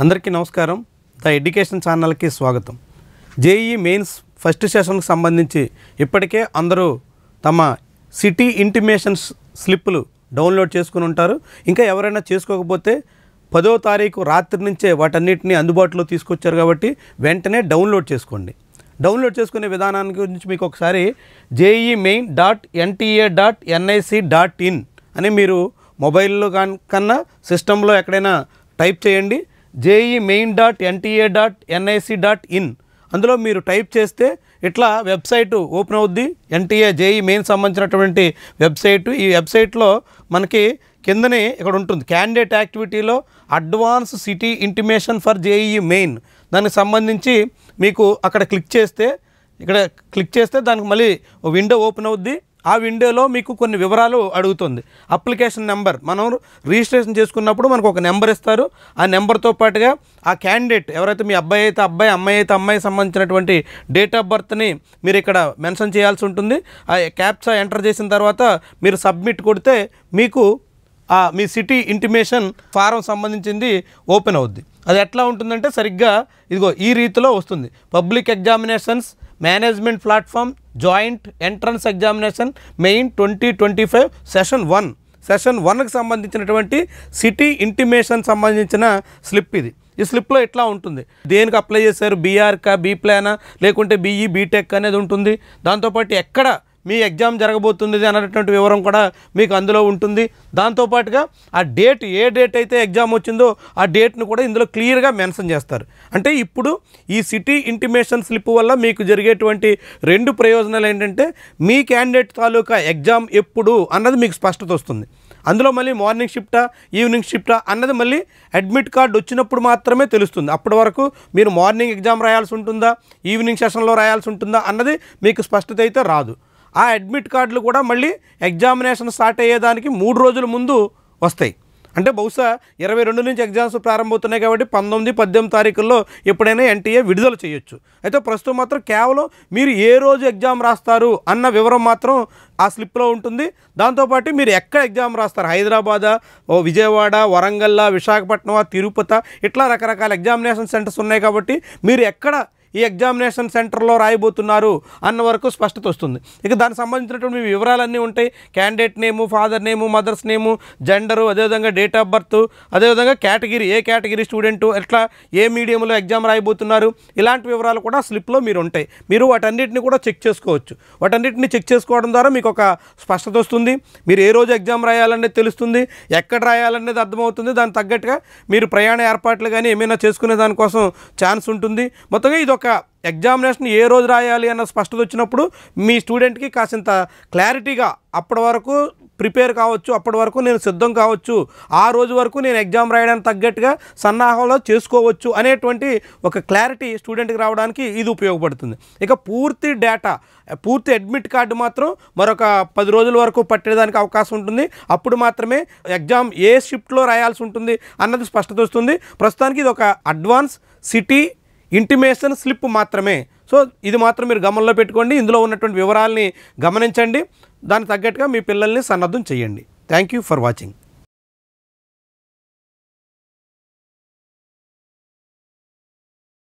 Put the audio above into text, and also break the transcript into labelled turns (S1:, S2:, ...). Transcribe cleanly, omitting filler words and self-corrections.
S1: అందరికీ నమస్కారం. The education ఛానల్కి స్వాగతం. జేఈఈ మెయిన్స్ ఫస్ట్ సెషన్కి సంబంధించి ఇప్పటికే అందరూ తమ సిటీ ఇంటిమేషన్స్ స్లిప్పులు డౌన్లోడ్ చేసుకుని ఉంటారు. ఇంకా ఎవరైనా చేసుకోకపోతే 10వ తారీఖు రాత్రి నుంచే వాటన్నిటిని అందుబాటులో తీసుకొచ్చారు కాబట్టి వెంటనే డౌన్లోడ్ చేసుకోండి. డౌన్లోడ్ చేసుకునే విధానాన్ని గురించి మీకు ఒకసారి jemain.nta.nic.in అని మీరు మొబైల్లో కన్నా సిస్టంలో ఎక్కడైనా టైప్ చేయండి. jemain.nta.nic.in అందులో మీరు టైప్ చేస్తే ఇట్లా వెబ్సైటు ఓపెన్ అవుద్ది. ఎన్టీఏ జేఈఈ మెయిన్ సంబంధించినటువంటి వెబ్సైటు. ఈ వెబ్సైట్లో మనకి కిందనే ఇక్కడ ఉంటుంది క్యాండిడేట్ యాక్టివిటీలో advance city intimation for JEE main. దానికి సంబంధించి మీకు అక్కడ క్లిక్ చేస్తే దానికి మళ్ళీ విండో ఓపెన్ అవుద్ది. ఆ విండోలో మీకు కొన్ని వివరాలు అడుగుతుంది. అప్లికేషన్ నెంబర్, మనం రిజిస్ట్రేషన్ చేసుకున్నప్పుడు మనకు ఒక నెంబర్ ఇస్తారు. ఆ నెంబర్తో పాటుగా ఆ క్యాండిడేట్ ఎవరైతే మీ అబ్బాయి అయితే అబ్బాయి, అమ్మాయి అయితే అమ్మాయి సంబంధించినటువంటి డేట్ ఆఫ్ బర్త్ని మీరు ఇక్కడ మెన్షన్ చేయాల్సి ఉంటుంది. ఆ క్యాప్చా ఎంటర్ చేసిన తర్వాత మీరు సబ్మిట్ కొడితే మీకు మీ సిటీ ఇంటిమేషన్ ఫారం సంబంధించింది ఓపెన్ అవుద్ది. అది ఎట్లా ఉంటుందంటే సరిగ్గా ఇదిగో ఈ రీతిలో వస్తుంది. Public examinations management platform joint entrance examination main 2025 session 1కి సంబంధించినటువంటి సిటీ ఇంటిమేషన్ సంబంధించిన స్లిప్ ఇది. ఈ స్లిప్లో ఇట్లా ఉంటుంది. దేనికి అప్లై చేశారు, బీఆర్కా, బీ ప్లానా, లేకుంటే బీఈ, బీటెక్ అనేది ఉంటుంది. దాంతోపాటు ఎక్కడ మీ ఎగ్జామ్ జరగబోతుంది అన్నటువంటి వివరం కూడా మీకు అందులో ఉంటుంది. దాంతోపాటుగా ఆ డేట్, ఏ డేట్ అయితే ఎగ్జామ్ వచ్చిందో ఆ డేట్ను కూడా ఇందులో క్లియర్గా మెన్షన్ చేస్తారు. అంటే ఇప్పుడు ఈ సిటీ ఇంటిమేషన్ స్లిప్ వల్ల మీకు జరిగేటువంటి 2 ప్రయోజనాలు ఏంటంటే మీ క్యాండిడేట్ తాలూకా ఎగ్జామ్ ఎప్పుడు అన్నది మీకు స్పష్టత వస్తుంది. అందులో మళ్ళీ మార్నింగ్ షిఫ్టా, ఈవినింగ్ షిఫ్టా అన్నది మళ్ళీ అడ్మిట్ కార్డు వచ్చినప్పుడు మాత్రమే తెలుస్తుంది. అప్పటి వరకు మీరు మార్నింగ్ ఎగ్జామ్ రాయాల్సి ఉంటుందా, ఈవినింగ్ సెషన్లో రాయాల్సి ఉంటుందా అన్నది మీకు స్పష్టత అయితే రాదు. ఆ అడ్మిట్ కార్డులు కూడా మళ్ళీ ఎగ్జామినేషన్ స్టార్ట్ అయ్యేదానికి 3 రోజుల ముందు వస్తాయి. అంటే బహుశా 22 నుంచి ఎగ్జామ్స్ ప్రారంభమవుతున్నాయి కాబట్టి 19, 18 తారీఖుల్లో ఎప్పుడైనా ఎన్టీఏ విడుదల చేయొచ్చు. అయితే ప్రస్తుతం మాత్రం కేవలం మీరు ఏ రోజు ఎగ్జామ్ రాస్తారు అన్న వివరం మాత్రం ఆ స్లిప్లో ఉంటుంది. దాంతోపాటు మీరు ఎక్కడ ఎగ్జామ్ రాస్తారు, హైదరాబాదా, విజయవాడ, వరంగల్, విశాఖపట్నం, తిరుపతి, ఇట్లా రకరకాల ఎగ్జామినేషన్ సెంటర్స్ ఉన్నాయి కాబట్టి మీరు ఎక్కడ ఈ ఎగ్జామినేషన్ సెంటర్లో రాయబోతున్నారు అన్న వరకు స్పష్టత వస్తుంది. ఇక దానికి సంబంధించినటువంటి మీ వివరాలన్నీ ఉంటాయి. Candidate name, father name, mother's name, gender, అదేవిధంగా డేట్ ఆఫ్ బర్త్, అదేవిధంగా కేటగిరీ, ఏ కేటగిరీ స్టూడెంటు, ఎట్లా ఏ మీడియంలో ఎగ్జామ్ రాయబోతున్నారు, ఇలాంటి వివరాలు కూడా స్లిప్లో మీరు ఉంటాయి. మీరు వాటన్నిటిని కూడా చెక్ చేసుకోవచ్చు. వాటన్నిటిని చెక్ చేసుకోవడం ద్వారా మీకు ఒక స్పష్టత వస్తుంది. మీరు ఏ రోజు ఎగ్జామ్ రాయాలనేది తెలుస్తుంది, ఎక్కడ రాయాలనేది అర్థమవుతుంది. దానికి తగ్గట్టుగా మీరు ప్రయాణ ఏర్పాట్లు కానీ ఏమైనా చేసుకునే దానికోసం ఛాన్స్ ఉంటుంది. మొత్తంగా ఇది ఒక ఎగ్జామినేషన్ ఏ రోజు రాయాలి అన్న స్పష్టత వచ్చినప్పుడు మీ స్టూడెంట్కి కాసింత క్లారిటీగా అప్పటి వరకు ప్రిపేర్ కావచ్చు, అప్పటి వరకు నేను సిద్ధం కావచ్చు, ఆ రోజు వరకు నేను ఎగ్జామ్ రాయడానికి తగ్గట్టుగా సన్నాహంలో చేసుకోవచ్చు అనేటువంటి ఒక క్లారిటీ స్టూడెంట్కి రావడానికి ఇది ఉపయోగపడుతుంది. ఇక పూర్తి డేటా, పూర్తి అడ్మిట్ కార్డు మాత్రం మరొక 10 రోజుల వరకు పట్టేదానికి అవకాశం ఉంటుంది. అప్పుడు మాత్రమే ఎగ్జామ్ ఏ షిఫ్ట్లో రాయాల్సి ఉంటుంది అన్నది స్పష్టత వస్తుంది. ప్రస్తుతానికి ఇది ఒక అడ్వాన్స్ సిటీ ఇంటిమేషన్ స్లిప్ మాత్రమే. సో ఇది మాత్రం మీరు గమనంలో పెట్టుకోండి. ఇందులో ఉన్నటువంటి వివరాలని గమనించండి. దానికి తగ్గట్టుగా మీ పిల్లల్ని సన్నద్ధం చేయండి. Thank you for watching.